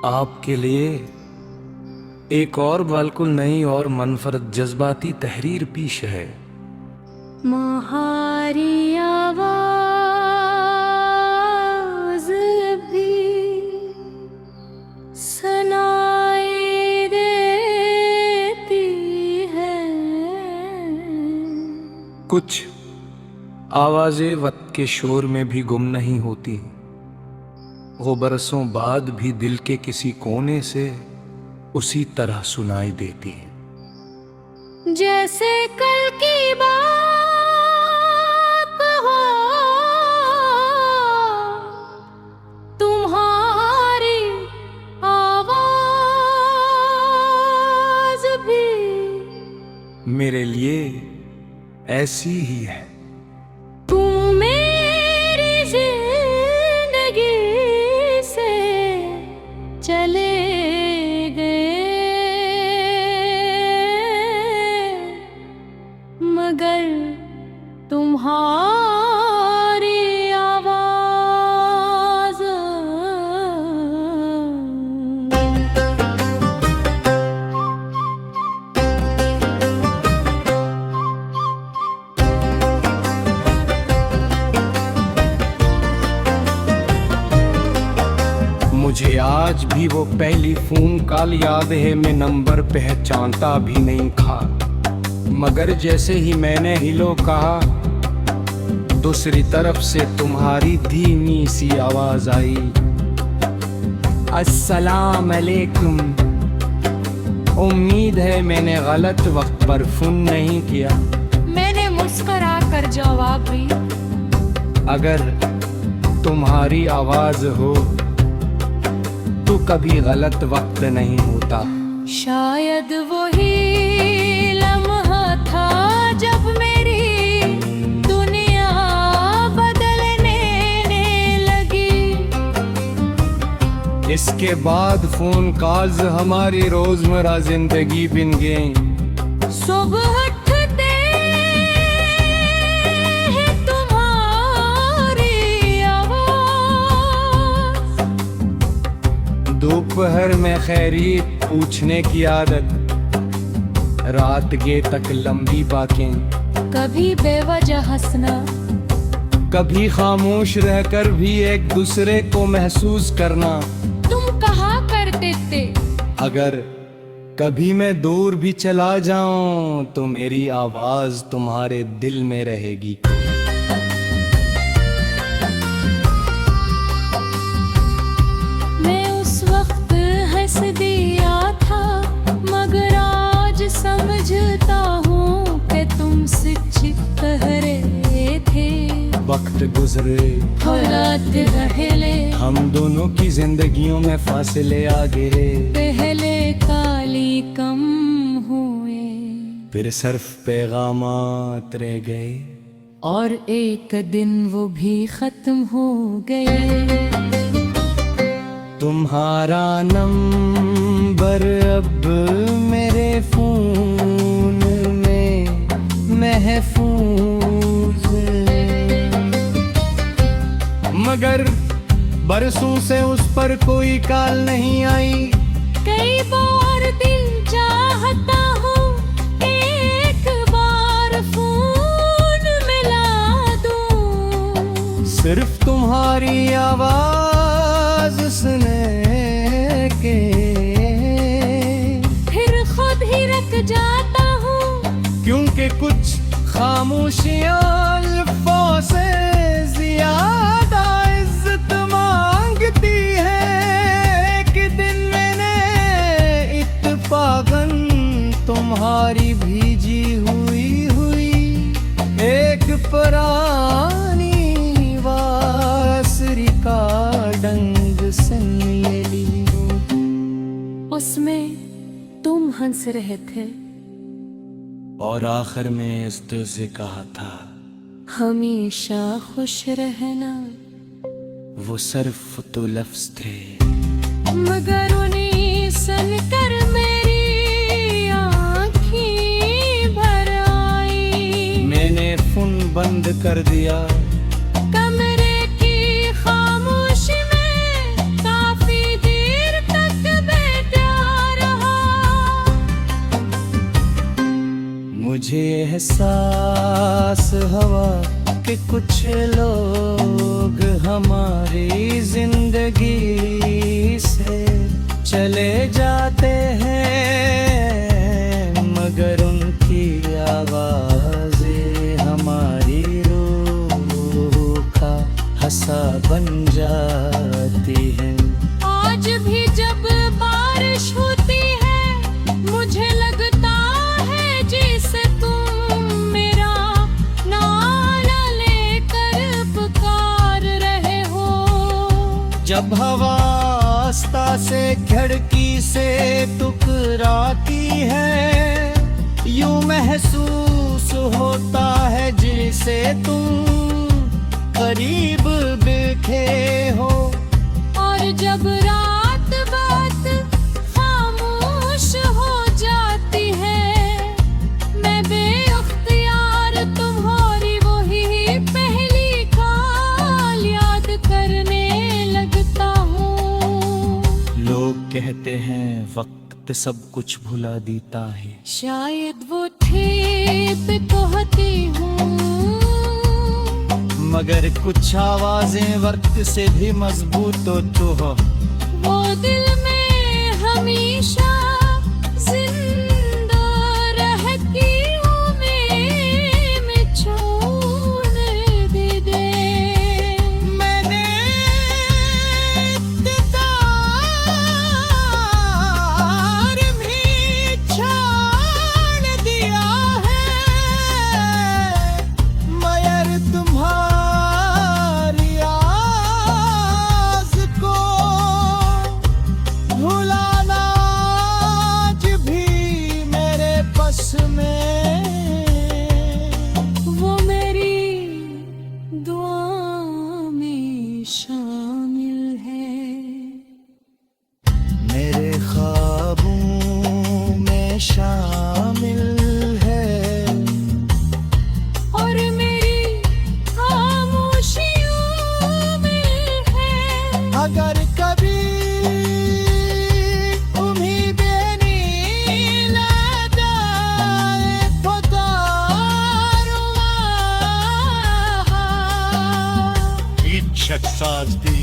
आपके लिए एक और बिल्कुल नई और मनफरद जज्बाती तहरीर पेश है। तुम्हारी आवाज़ भी सुनाई देती है। कुछ आवाज़ें वक्त के शोर में भी गुम नहीं होती, वो बरसों बाद भी दिल के किसी कोने से उसी तरह सुनाई देती है। जैसे कल की बात हो, तुम्हारी आवाज़ भी मेरे लिए ऐसी ही है। तुम मेरी जिंदगी से चले मगर तुम्हारी आवाज़ मुझे आज भी वो पहली फोन कॉल याद है, मैं नंबर पहचानता भी नहीं था, मगर जैसे ही मैंने हेलो कहा, दूसरी तरफ से तुम्हारी धीमी सी आवाज आई, अस्सलाम अलैकुम। उम्मीद है मैंने गलत वक्त पर फोन नहीं किया। मैंने मुस्कुरा कर जवाब दी, अगर तुम्हारी आवाज हो तो कभी गलत वक्त नहीं होता। शायद वही लम्हा था जब मेरी दुनिया बदलने लगी। इसके बाद फोन कॉल्स हमारी रोजमर्रा जिंदगी बन गई। सुबह उठते ही तुम्हारी आवाज़, दोपहर में खैरियत पूछने की आदत, रात के तक लंबी बातें, कभी बेवजह हंसना, कभी खामोश रहकर भी एक दूसरे को महसूस करना। तुम कहा करते थे, अगर कभी मैं दूर भी चला जाऊं तो मेरी आवाज तुम्हारे दिल में रहेगी। मैं उस वक्त हंस दिया था, मगर आज समझता हूँ कि तुम सच्चे कह रहे थे। वक्त गुजरे, हालात बदले, हम दोनों की जिंदगियों में फासले आ गए, पहले काली कम हुए फिर सिर्फ पैगामात रह गए, और एक दिन वो भी खत्म हो गए। तुम्हारा नंबर अब मेरे फोन में महफूज, मगर बरसों से उस पर कोई कॉल नहीं आई। कई बार दिल चाहता हूँ एक बार फोन मिला दूं, सिर्फ तुम्हारी आवाज सुने के फिर खुद ही रख जाता हूँ, क्योंकि कुछ खामोशियां अल्फां से ज्यादा इज्जत मांगती है। एक दिन मैंने इत्तेफाकन तुम्हारी भीजी हुई एक पुरानी बांसुरी का डंग सुन ली। उसमें तुम हंस रहे थे और आखिर में इस दिल से कहा था, हमेशा खुश रहना। वो सिर्फ तो लफ्ज थे, मगर उन्हें सुनकर मेरी आँखें भर आई। मैंने फोन बंद कर दिया, कमरे की खामोशी में काफी देर तक एहसास हवा कि कुछ लोग हमारी जिंदगी से चले जाते हैं, मगर उनकी आवाज़ें हमारी रूह का हंसा बन जाती हैं। आज भी जब बारिश होती है मुझे लगता है जैसे तुम मेरा नारा लेकर पुकार रहे हो। जब हवा आस्था से खिड़की से टकराती है, यूं महसूस होता है जैसे तुम करीब बैठे हो। और जब रात बात खामोश हो जाती है, मैं बेअख्तियार तुम्हारी वही पहली कॉल याद करने लगता हूँ। लोग कहते हैं वक्त सब कुछ भुला देता है, शायद वो ठीक कहती हूँ, मगर कुछ आवाजें वक्त से भी मजबूत तो हो। वो दिल में हमेशा जिंदा रहती हूँ मैं छोड़ दे। मैंने इक़्तिदार भी छोड़ दिया है, मगर तुम्हारी आवाज़ को भुलाना आज भी मेरे बस में। वो मेरी दुआ में शामिल है, मेरे ख्वाबों में शामिल है, और मेरी खामोशियों में है। अगर कभी उम्मीदें नील जाए तो दारुआ Hiç şaksaz değil.